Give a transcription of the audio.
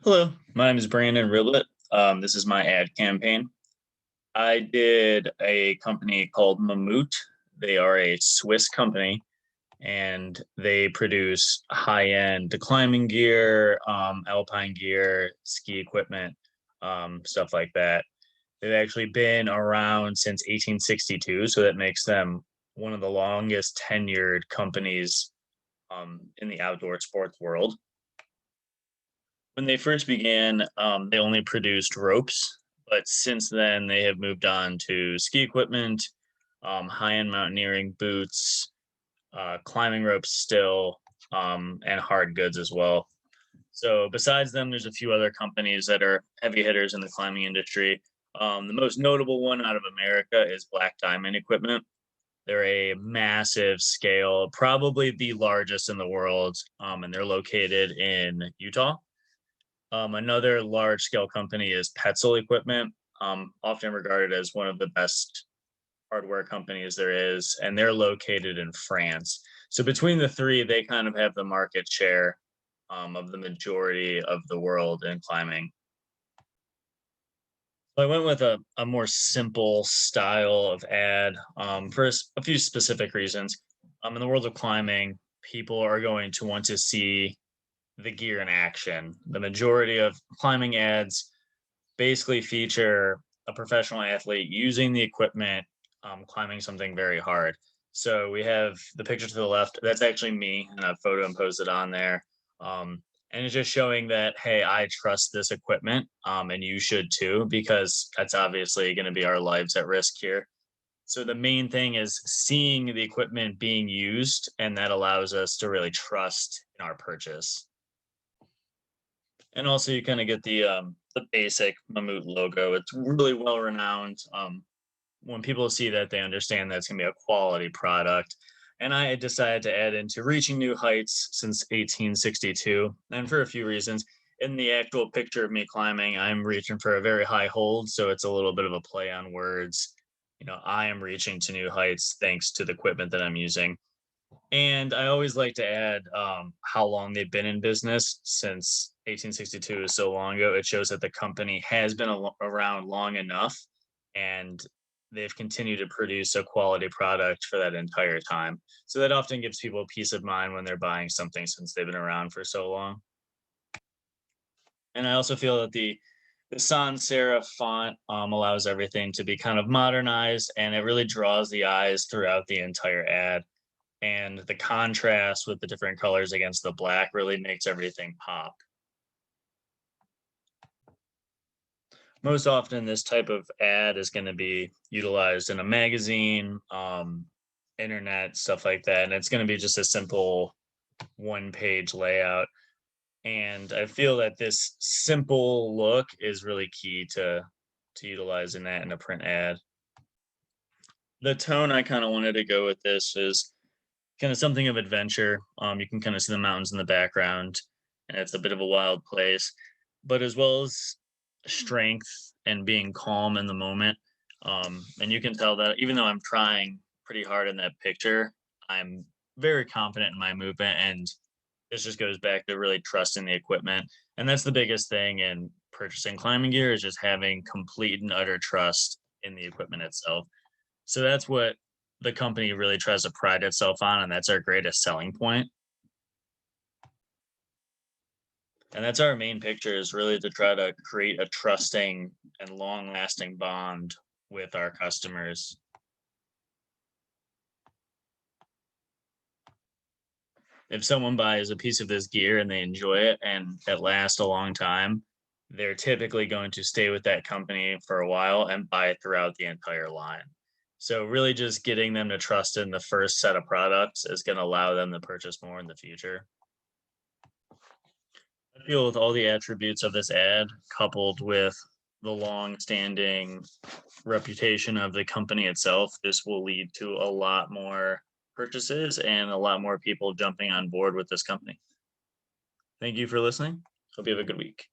Hello, my name is Brandon Riblett. This is my ad campaign. I did a company called Mammut. They are a Swiss company and they produce high end climbing gear, alpine gear, ski equipment, stuff like that. They've actually been around since 1862, so that makes them one of the longest tenured companies in the outdoor sports world. When they first began, they only produced ropes, but since then they have moved on to ski equipment, high-end mountaineering boots, climbing ropes still, and hard goods as well. So besides them, there's a few other companies that are heavy hitters in the climbing industry. The most notable one out of America is Black Diamond Equipment. They're a massive scale, probably the largest in the world, and they're located in Utah. Another large scale company is Petzl Equipment, often regarded as one of the best hardware companies there is, and they're located in France. So between the three, they kind of have the market share of the majority of the world in climbing. So I went with a more simple style of ad for a few specific reasons. In the world of climbing, people are going to want to see the gear in action. The majority of climbing ads basically feature a professional athlete using the equipment, climbing something very hard. So we have the picture to the left. That's actually me, and I've photo imposed it on there. And it's just showing that, hey, I trust this equipment, and you should too, because that's obviously going to be our lives at risk here. So the main thing is seeing the equipment being used, and that allows us to really trust in our purchase. And also you kind of get the basic Mammut logo. It's really well renowned. When people see that, they understand that's gonna be a quality product. And I decided to add into reaching new heights since 1862, and for a few reasons. In the actual picture of me climbing, I'm reaching for a very high hold, so it's a little bit of a play on words. I am reaching to new heights thanks to the equipment that I'm using. And I always like to add how long they've been in business since 1862 is so long ago. It shows that the company has been around long enough and they've continued to produce a quality product for that entire time. So that often gives people peace of mind when they're buying something since they've been around for so long. And I also feel that the sans serif font allows everything to be kind of modernized and it really draws the eyes throughout the entire ad, and the contrast with the different colors against the black really makes everything pop. Most often, this type of ad is going to be utilized in a magazine, internet, stuff like that. And it's going to be just a simple one page layout. And I feel that this simple look is really key to utilizing that in a print ad. The tone I kind of wanted to go with this is kind of something of adventure. You can kind of see the mountains in the background, and it's a bit of a wild place, but as well as strength and being calm in the moment. And you can tell that even though I'm trying pretty hard in that picture, I'm very confident in my movement. And this just goes back to really trusting the equipment. And that's the biggest thing in purchasing climbing gear is just having complete and utter trust in the equipment itself. So that's what the company really tries to pride itself on, and that's our greatest selling point. And that's our main picture is really to try to create a trusting and long-lasting bond with our customers. If someone buys a piece of this gear and they enjoy it and it lasts a long time, they're typically going to stay with that company for a while and buy it throughout the entire line. So really just getting them to trust in the first set of products is going to allow them to purchase more in the future. I feel with all the attributes of this ad, coupled with the long-standing reputation of the company itself, this will lead to a lot more purchases and a lot more people jumping on board with this company. Thank you for listening. Hope you have a good week.